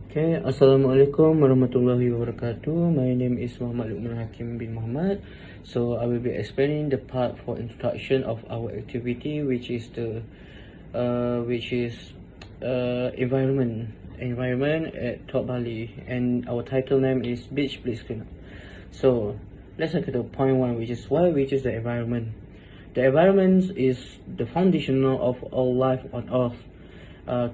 Okay, Assalamualaikum warahmatullahi wabarakatuh. My name is Muhammad Luqman Hakim bin Muhammad. So I will be explaining the part for introduction of our activity, which is environment at Tok Bali, and our title name is Beach Bliss Clean Up. So let's look at the point one, which is why we choose the environment. The environment is the foundation of all life on Earth.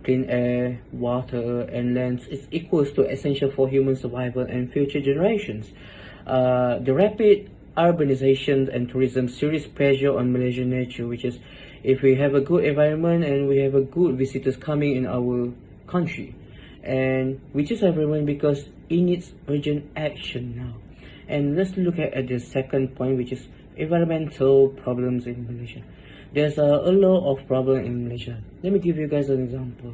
Clean air, water, and land is equals to essential for human survival and future generations. The rapid urbanization and tourism serious pressure on Malaysian nature, which is if we have a good environment and we have a good visitors coming in our country, and we choose environment because it needs urgent action now. And let's look at the second point, which is environmental problems in Malaysia. There's a lot of problem in Malaysia. Let me give you guys an example.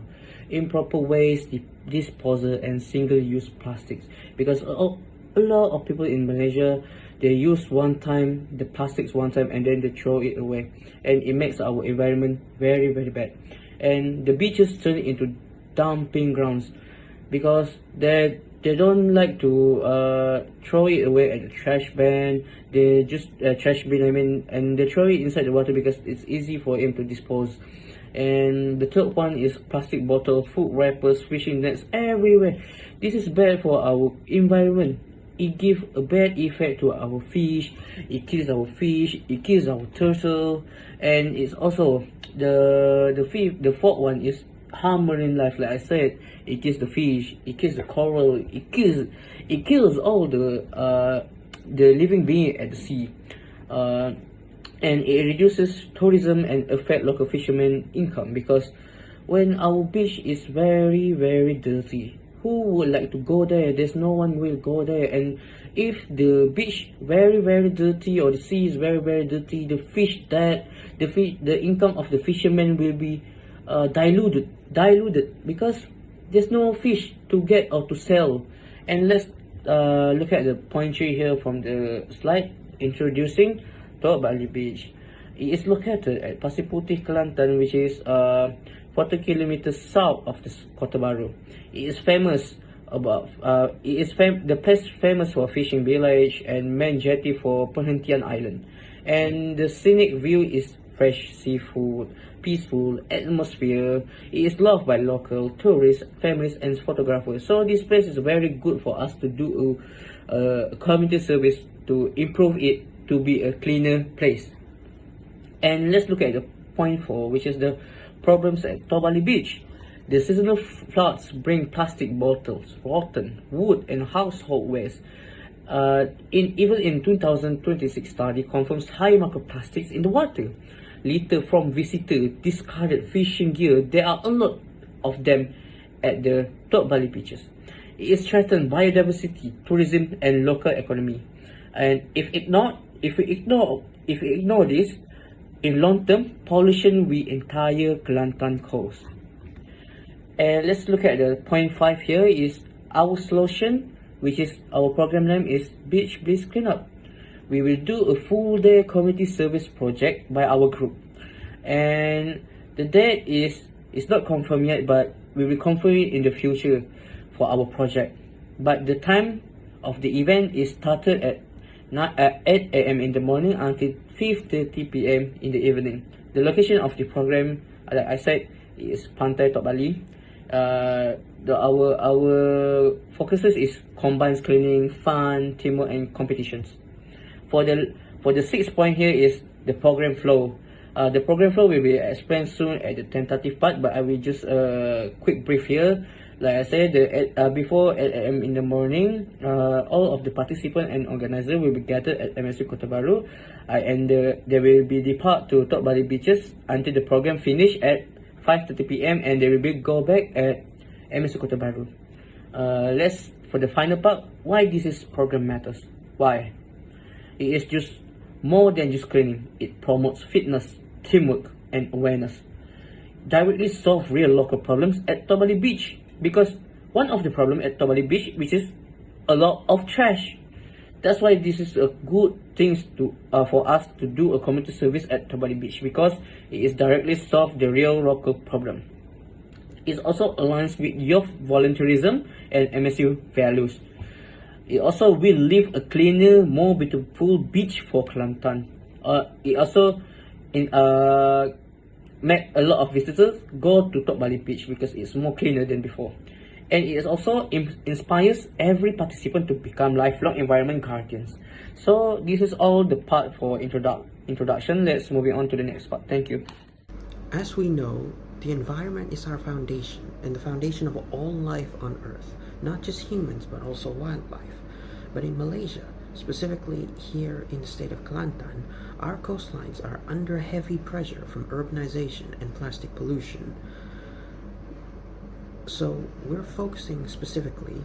Improper waste disposal and single-use plastics. Because a lot of people in Malaysia, they use the plastics one time and then they throw it away. And it makes our environment very, very bad. And the beaches turn into dumping grounds because they don't like to throw it away at the trash bin. They just trash bin, and they throw it inside the water because it's easy for them to dispose. And the third one is plastic bottle, food wrappers, fishing nets everywhere. This is bad for our environment. It gives a bad effect to our fish. It kills our fish. It kills our turtle. And it's also the fourth one is harm marine life. Like I said, it kills the fish, it kills the coral, it kills all the living being at the sea, and it reduces tourism and affect local fishermen income, because when our beach is very, very dirty, who would like to go there? There's no one will go there. And if the beach very, very dirty, or the sea is very, very dirty, the income of the fishermen will be diluted because there's no fish to get or to sell. And let's look at the point 3 here from the slide introducing Tok Bali Beach. It is located at Pasir Putih, Kelantan, which is 40 kilometers south of the Kota Baru. It is famous the place famous for fishing village and main jetty for Perhentian Island. And the scenic view is fresh seafood, peaceful atmosphere. It is loved by local tourists, families, and photographers. So this place is very good for us to do a community service to improve it to be a cleaner place. And let's look at the point 4, which is the problems at Tok Bali Beach. The seasonal floods bring plastic bottles, rotten wood, and household waste. Even in 2026 study confirms high microplastics in the water. Litter from visitors, discarded fishing gear, there are a lot of them at the Tok Bali beaches. It is threatened biodiversity, tourism, and local economy. And if we ignore this, in long term, pollution will entire Kelantan coast. And let's look at the point 5 here is our solution, which is our program name is Beach Bliss Clean Up. We will do a full day community service project by our group, and the date is not confirmed yet, but we will confirm it in the future for our project. But the time of the event is started at 8 AM in the morning until 5:30 PM in the evening. The location of the program, like I said, is Pantai Tok Bali. Our focuses is combines cleaning, fun, teamwork, and competitions. For the 6th point here is the program flow. The program flow will be explained soon at the tentative part, but I will just quick brief here. Like I said, before 8 AM in the morning, all of the participants and organizers will be gathered at MSU Kota Baru, and they will be depart to Tok Bali beaches until the program finish at 5:30 PM, and they will go back at MSU Kota Baru. For the final part, why this program matters. Why? It is just more than just cleaning. It promotes fitness, teamwork, and awareness. Directly solve real local problems at Tok Bali Beach, because one of the problem at Tok Bali Beach, which is a lot of trash. That's why this is a good thing for us to do a community service at Tok Bali Beach, because it is directly solve the real local problem. It also aligns with your volunteerism and MSU values. It also will leave a cleaner, more beautiful beach for Kelantan. It also make a lot of visitors go to Tok Bali beach because it's more cleaner than before. And it also inspires every participant to become lifelong environment guardians. So this is all the part for introduction. Let's move on to the next part. Thank you. As we know, the environment is our foundation and the foundation of all life on Earth, not just humans but also wildlife. But in Malaysia, specifically here in the state of Kelantan, our coastlines are under heavy pressure from urbanization and plastic pollution. So we're focusing specifically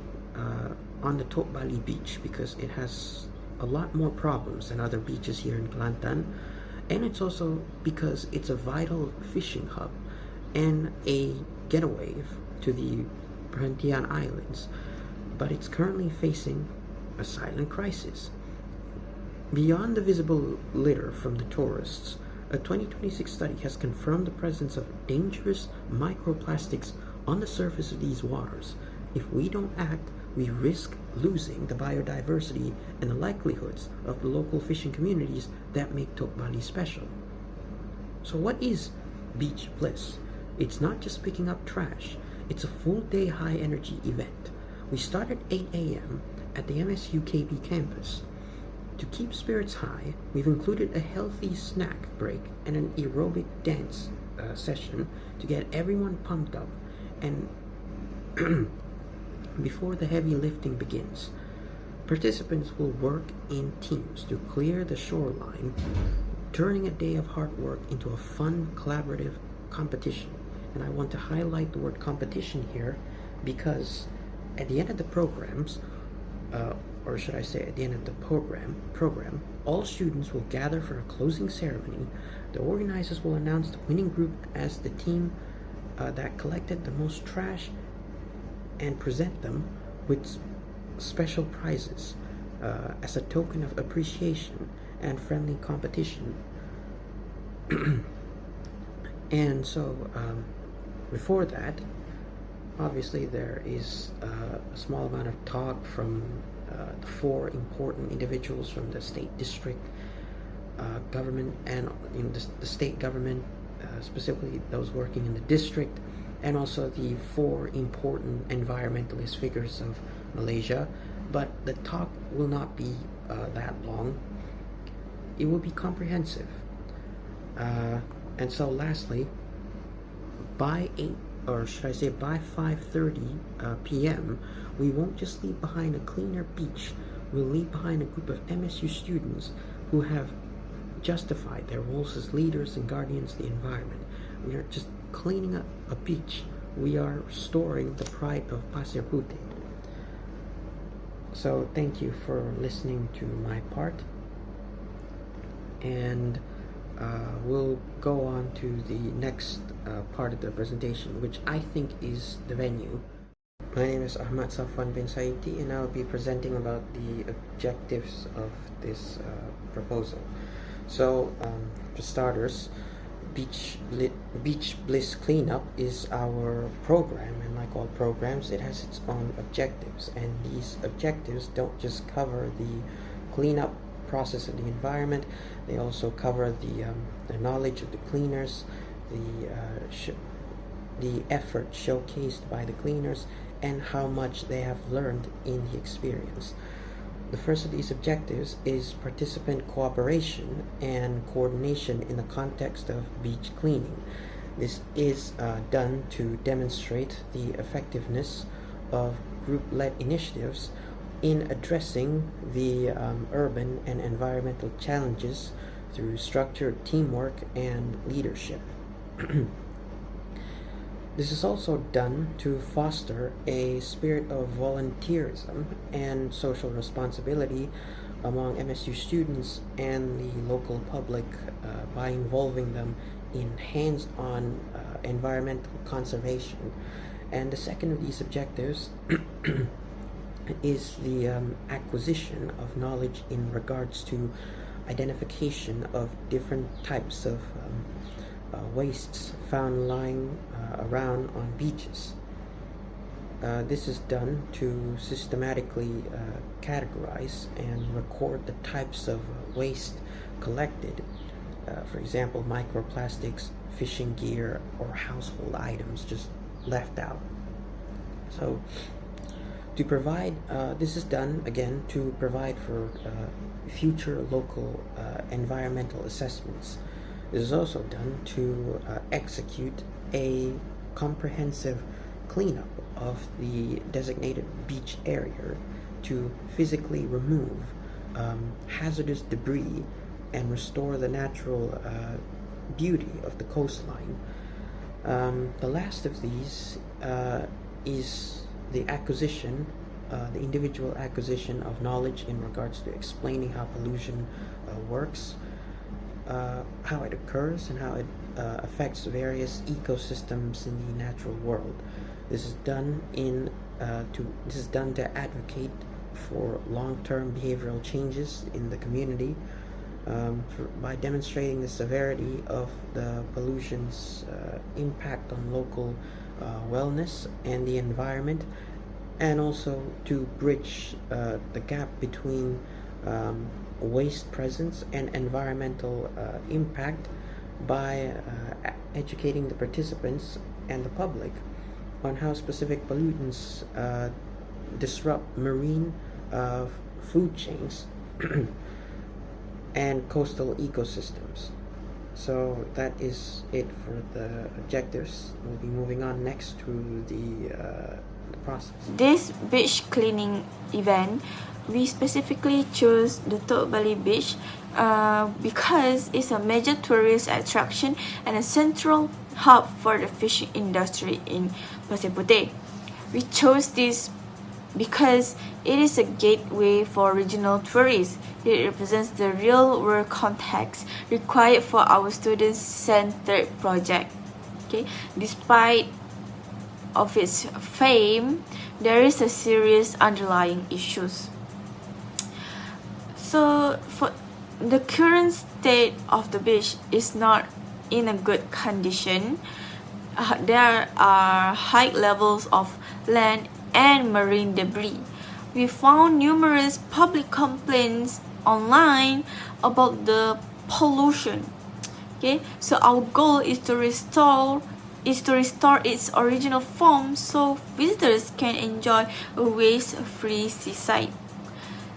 on the Tok Bali beach because it has a lot more problems than other beaches here in Kelantan, and it's also because it's a vital fishing hub and a getaway to the Perhentian Islands, but it's currently facing a silent crisis. Beyond the visible litter from the tourists, a 2026 study has confirmed the presence of dangerous microplastics on the surface of these waters. If we don't act, we risk losing the biodiversity and the livelihoods of the local fishing communities that make Tok Bali special. So what is Beach Bliss? It's not just picking up trash, it's a full-day high-energy event. We start at 8 a.m. at the MSU-KB campus. To keep spirits high, we've included a healthy snack break and an aerobic dance session to get everyone pumped up and before the heavy lifting begins. Participants will work in teams to clear the shoreline, turning a day of hard work into a fun, collaborative competition. And I want to highlight the word competition here because at the end of the programs, or should I say at the end of the program, all students will gather for a closing ceremony. The organizers will announce the winning group as the team that collected the most trash and present them with special prizes as a token of appreciation and friendly competition. And so before that, obviously there is a small amount of talk from the 4 important individuals from the state district government and the state government, specifically those working in the district, and also the 4 important environmentalist figures of Malaysia. But the talk will not be that long. It will be comprehensive. And so lastly, by 8, or should I say by 5:30 p.m., we won't just leave behind a cleaner beach, we'll leave behind a group of MSU students who have justified their roles as leaders and guardians of the environment. We aren't just cleaning up a beach, we are restoring the pride of Pasir Putih. So thank you for listening to my part, and we'll go on to the next part of the presentation, which I think is the venue. My name is Ahmad Safwan bin Saidi, and I'll be presenting about the objectives of this proposal. So, for starters, Beach Bliss Clean Up is our program, and like all programs, it has its own objectives, and these objectives don't just cover the cleanup process of the environment, they also cover the knowledge of the cleaners, the effort showcased by the cleaners, and how much they have learned in the experience. The first of these objectives is participant cooperation and coordination in the context of beach cleaning. This is done to demonstrate the effectiveness of group-led initiatives in addressing the urban and environmental challenges through structured teamwork and leadership. This is also done to foster a spirit of volunteerism and social responsibility among MSU students and the local public by involving them in hands-on environmental conservation. And the second of these objectives is the acquisition of knowledge in regards to identification of different types of wastes found lying around on beaches. This is done to systematically categorize and record the types of waste collected. For example, microplastics, fishing gear, or household items just left out. So to provide, this is done again to provide for future local environmental assessments. This is also done to execute a comprehensive cleanup of the designated beach area to physically remove hazardous debris and restore the natural beauty of the coastline. The last of these is the acquisition, the individual acquisition of knowledge in regards to explaining how pollution works, how it occurs, and how it affects various ecosystems in the natural world. This is done to advocate for long-term behavioral changes in the community by demonstrating the severity of the pollution's impact on local wellness and the environment, and also to bridge the gap between waste presence and environmental impact by educating the participants and the public on how specific pollutants disrupt marine food chains and coastal ecosystems. So that is it for the objectives. We'll be moving on next to the process. This beach cleaning event, we specifically chose the Tok Bali beach because it's a major tourist attraction and a central hub for the fishing industry in Pasir Puteh. We chose this because it is a gateway for regional tourists. It represents the real-world context required for our student-centered project. Okay, despite of its fame, there is a serious underlying issues. So, for the current state of the beach is not in a good condition. There are high levels of land and marine debris. We found numerous public complaints online about the pollution. Okay, so our goal is to restore its original form so visitors can enjoy a waste-free seaside.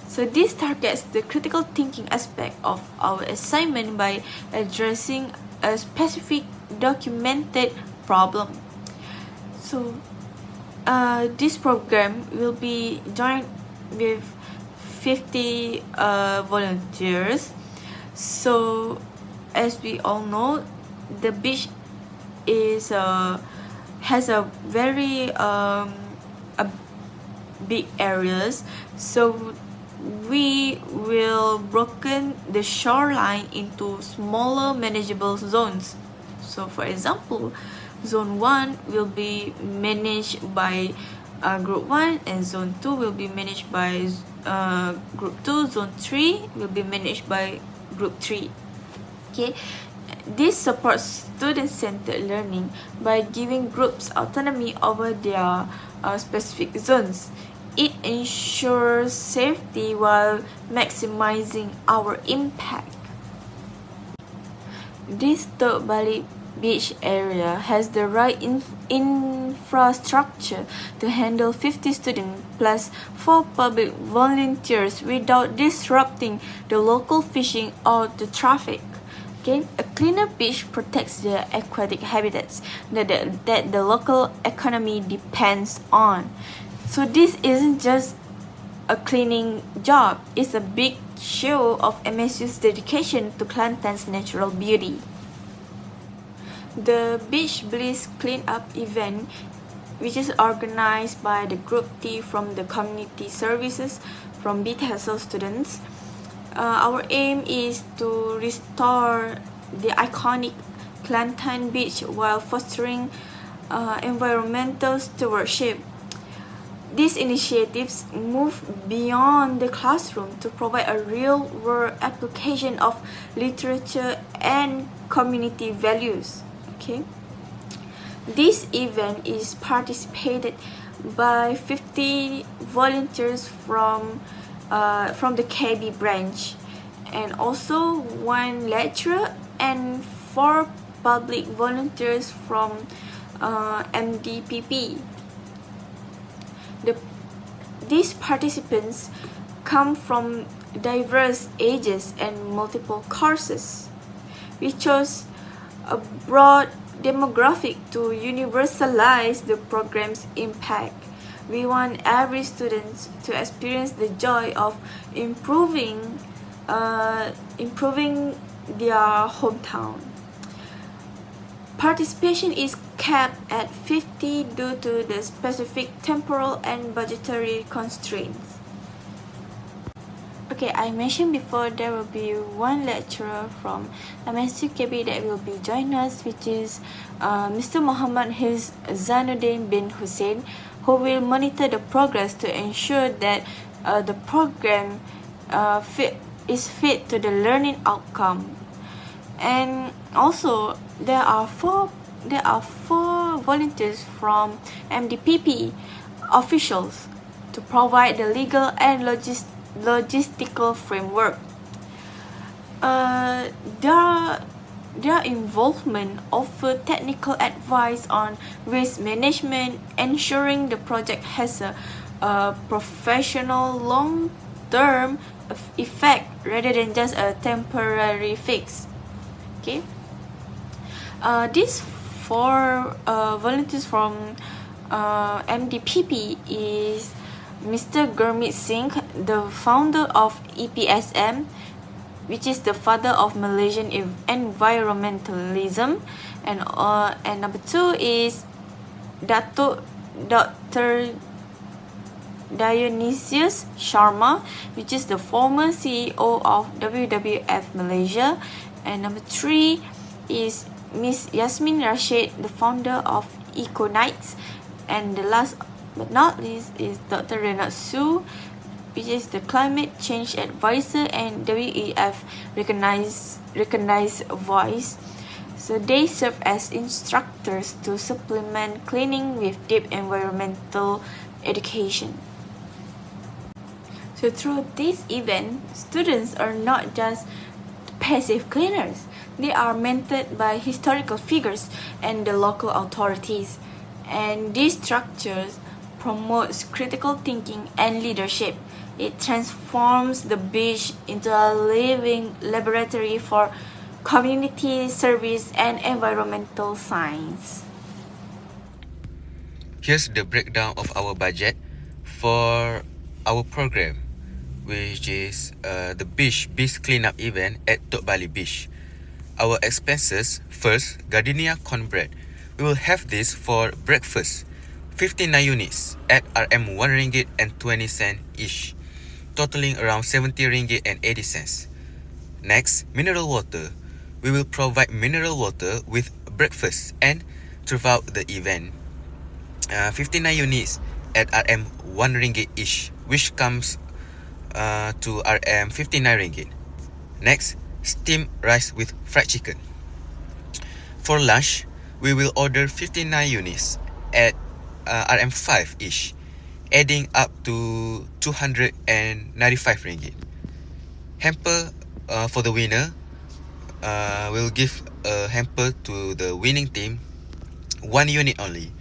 So this targets the critical thinking aspect of our assignment by addressing a specific documented problem. So this program will be joined with 50 volunteers. So as we all know, the beach has a very big areas. So we will broken the shoreline into smaller manageable zones. So for example, Zone 1 will be managed by Group 1 and Zone 2 will be managed by Group 2. Zone 3 will be managed by Group 3. Okay, this supports student-centered learning by giving groups autonomy over their specific zones. It ensures safety while maximizing our impact. This Tok Bali beach area has the right infrastructure to handle 50 students plus 4 public volunteers without disrupting the local fishing or the traffic. Okay, a cleaner beach protects the aquatic habitats that the local economy depends on. So this isn't just a cleaning job, it's a big show of MSU's dedication to Kelantan's natural beauty. The Beach Bliss Clean Up event, which is organized by the Group T from the Community Services from BTSL students, our aim is to restore the iconic Kelantan beach while fostering environmental stewardship. These initiatives move beyond the classroom to provide a real-world application of literature and community values. Okay. This event is participated by 50 volunteers from the KB branch, and also 1 lecturer and 4 public volunteers from MDPP. These participants come from diverse ages and multiple courses. We chose a broad demographic to universalize the program's impact. We want every student to experience the joy of improving their hometown. Participation is capped at 50 due to the specific temporal and budgetary constraints. Okay, I mentioned before there will be 1 lecturer from MSUKB that will be joining us, which is Mr. Muhammad Zainuddin bin Hussein, who will monitor the progress to ensure that the program is fit to the learning outcome. And also there are four volunteers from MDPP officials to provide the legal and logistical framework. Their involvement offer technical advice on risk management, ensuring the project has a professional long-term effect rather than just a temporary fix. Okay. These 4 volunteers from MDPP is Mr. Gurmeet Singh, the founder of EPSM, which is the father of Malaysian environmentalism, and number 2 is Dr. Dionysius Sharma, which is the former CEO of WWF Malaysia, and number 3 is Miss Yasmin Rashid, the founder of Econites, and the last but not least is Dr. Renat Su, which is the climate change advisor and WEF recognized voice. So they serve as instructors to supplement cleaning with deep environmental education. So through this event, students are not just passive cleaners. They are mentored by historical figures and the local authorities. And these structures promotes critical thinking and leadership. It transforms the beach into a living laboratory for community service and environmental science. Here's the breakdown of our budget for our program, which is the Bliss Clean Up event at Tok Bali Beach. Our expenses, first, gardenia cornbread. We will have this for breakfast, 59 units at RM RM1.20 each, totaling around 70 ringgit and 80 cents. Next, mineral water. We will provide mineral water with breakfast and throughout the event. 59 units at RM 1 ringgit each, which comes to RM 59 ringgit. Next, steamed rice with fried chicken. For lunch, we will order 59 units at RM 5 each, adding up to 295 ringgit. Hamper for the winner, we'll give a hamper to the winning team, 1 unit only,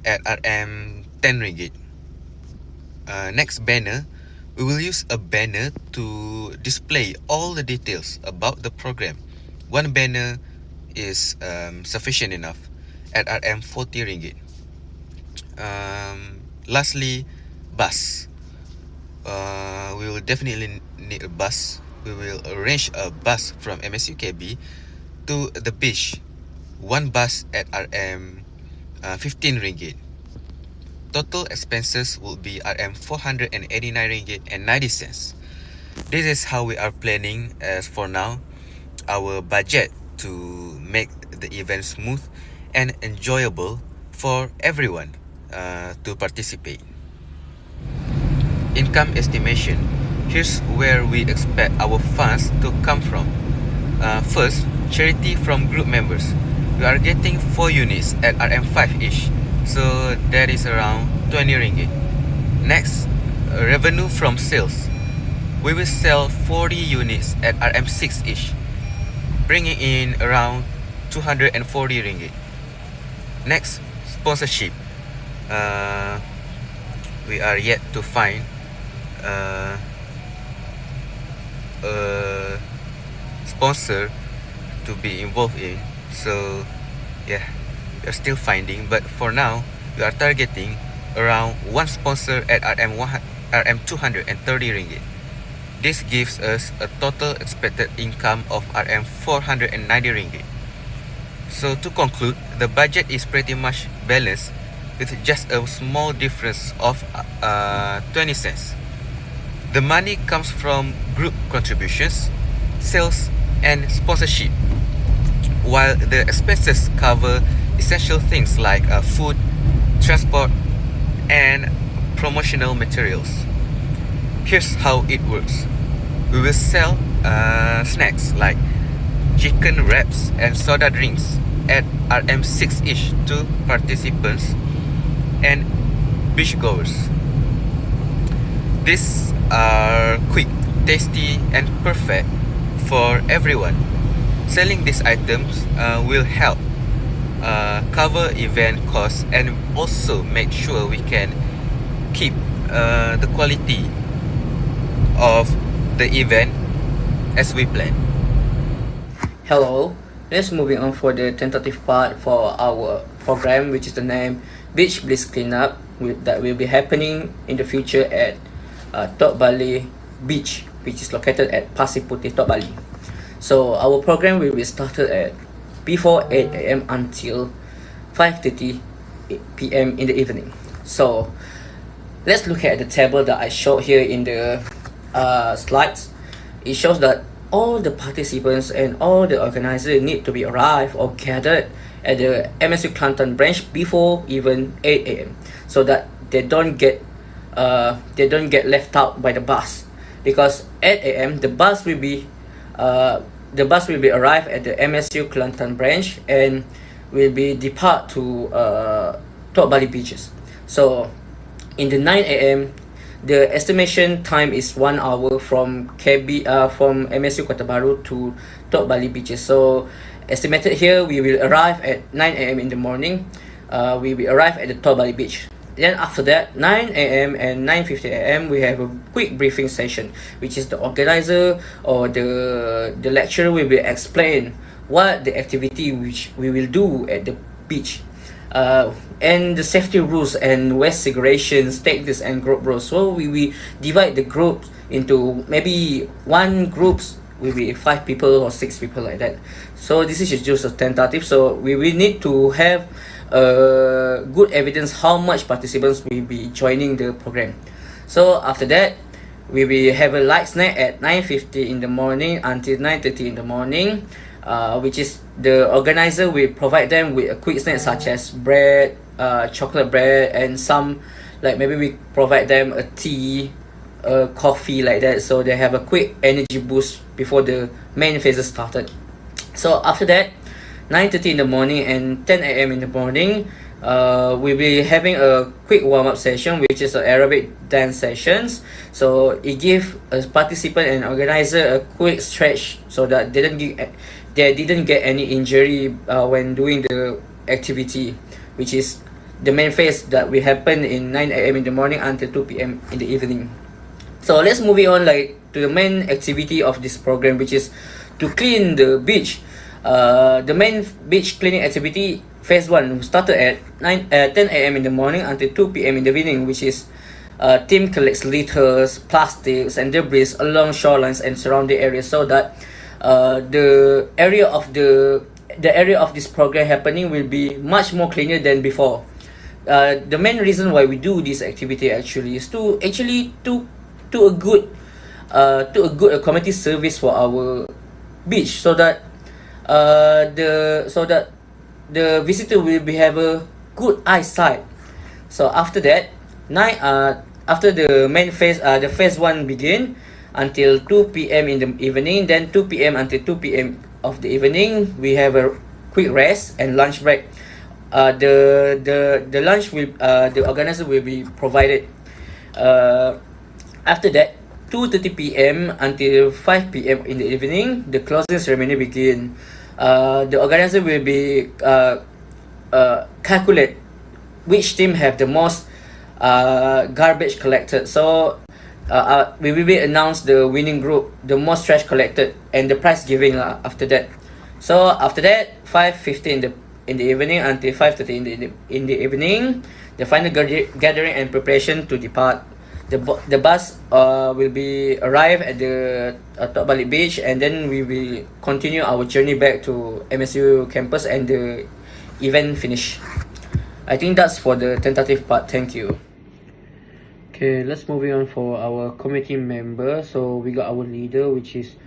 at RM 10 ringgit. Next, banner. We will use a banner to display all the details about the program. 1 banner is sufficient enough at RM 40 ringgit. Lastly, bus. We will definitely need a bus. We will arrange a bus from MSUKB to the beach. 1 bus at RM 15 ringgit. Total expenses will be RM 489 ringgit and 90 cents. This is how we are planning as for now our budget to make the event smooth and enjoyable for everyone to participate. Income estimation. Here's where we expect our funds to come from. First, charity from group members. we are getting 4 units at RM5 each, so that is around 20 ringgit. Next, revenue from sales. We will sell 40 units at RM6 each, bringing in around 240 ringgit. Next, sponsorship. We are yet to find a sponsor to be involved in, so yeah, we are still finding, but for now we are targeting around one sponsor at RM 230 ringgit. This gives us a total expected income of RM 490 ringgit. So to conclude, the budget is pretty much balanced with just a small difference of 20 cents. The money comes from group contributions, sales, and sponsorship, while the expenses cover essential things like food, transport, and promotional materials. Here's how it works. We will sell snacks like chicken wraps and soda drinks at RM6 each to participants and beachgoers. These are quick, tasty, and perfect for everyone. Selling these items will help cover event costs and also make sure we can keep the quality of the event as we plan. Hello, let's moving on for the tentative part for our program, which is the name Beach Bliss Clean Up, that will be happening in the future at Tok Bali Beach, which is located at Pasir Putih, Tok Bali. So our program will be started at before 8 a.m. until 5:30 p.m. in the evening. So let's look at the table that I showed here in the slides. It shows that all the participants and all the organizers need to be arrived or gathered at the MSU Kelantan branch before even 8 a.m. so that they don't get left out by the bus, because 8 a.m. the bus will be arrived at the MSU Kelantan branch and will be depart to Tok Bali beaches. So in the 9 a.m. the estimation time is 1 hour from MSU Kota Baru to Tok Bali beaches. So estimated here, we will arrive at 9 a.m. in the morning. We will arrive at the Tok Bali beach. Then after that, 9 a.m. and 9:50 a.m. we have a quick briefing session, which is the organizer or the lecturer will be explain what the activity which we will do at the beach, and the safety rules and waste segregation, status and group rules. So we divide the groups into maybe one groups will be 5 people or 6 people like that. So this is just a tentative. So we will need to have good evidence how much participants will be joining the program. So after that, we will have a light snack at 9:50 in the morning until 9:30 in the morning, which is the organizer will provide them with a quick snack such as bread, chocolate bread, and some, like maybe we provide them a tea, coffee like that, so they have a quick energy boost before the main phases started. So after that, 9:30 in the morning and 10 a.m. in the morning, we'll be having a quick warm-up session, which is an aerobic dance sessions. So it gives a participant and organizer a quick stretch so that they didn't get any injury when doing the activity, which is the main phase that will happen in 9 a.m. in the morning until 2 p.m. in the evening. So let's move on to the main activity of this program, which is to clean the beach. The main beach cleaning activity phase 1 started at 10 a.m. in the morning until 2 p.m. in the evening, which is team collects litters, plastics, and debris along shorelines and surrounding areas, so that the area of this program happening will be much more cleaner than before. The main reason why we do this activity actually is to a good community service for our beach, so that the visitor will have a good eyesight. So after that, after the main phase, the phase 1 begin until 2 p.m. in the evening. Then 2 p.m. until 2 p.m. of the evening, we have a quick rest and lunch break. The lunch will the organizer will be provided. After that, 2:30 p.m. until 5 p.m. in the evening, the closing ceremony begin. The organizer will be calculate which team have the most garbage collected. So we will be announce the winning group, the most trash collected, and the prize giving after that. So after that, 5:50 in the evening until 5:30 in the evening, the final gathering and preparation to depart. The bus will be arrive at the Tok Bali beach, and then we will continue our journey back to MSU campus and the event finish. I think that's for the tentative part. Thank you. Okay, let's move on for our committee member. So we got our leader, which is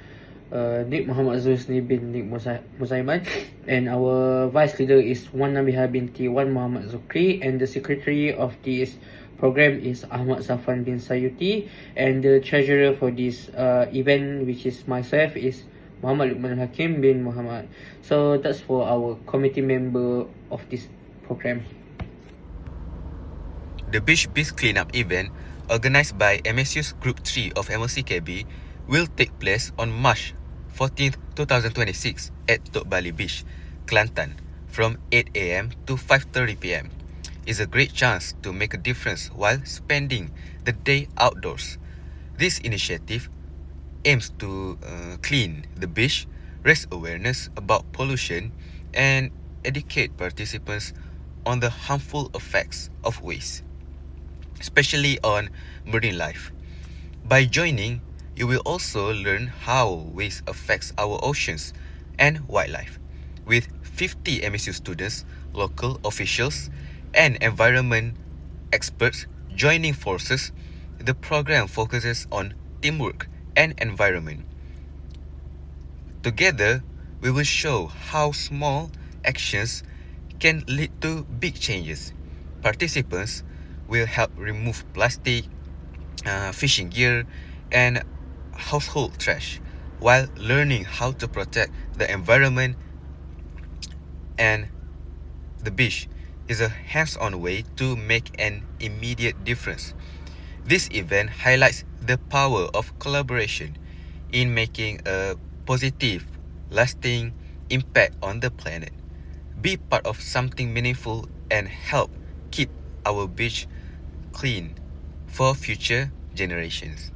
Nik Muhammad Zulsni bin Nik Musaiman, and our vice leader is Wan Nabiha binti Wan Muhammad Zukri, and the secretary of this program is Ahmad Safan bin Sayuti, and the treasurer for this event, which is myself, is Muhammad Luqman Hakim bin Muhammad. So that's for our committee member of this program. The Beach Clean Up event, organized by MSU's Group 3 of MLCKB, will take place on March 14th, 2026 at Tok Bali Beach, Kelantan, from 8 a.m. to 5:30 p.m. It's a great chance to make a difference while spending the day outdoors. This initiative aims to clean the beach, raise awareness about pollution, and educate participants on the harmful effects of waste, especially on marine life. By joining, you will also learn how waste affects our oceans and wildlife. With 50 MSU students, local officials, and environment experts joining forces, the program focuses on teamwork and environment. Together, we will show how small actions can lead to big changes. Participants will help remove plastic, fishing gear, and household trash, while learning how to protect the environment. And the beach is a hands-on way to make an immediate difference. This event highlights the power of collaboration in making a positive, lasting impact on the planet. Be part of something meaningful and help keep our beach clean for future generations.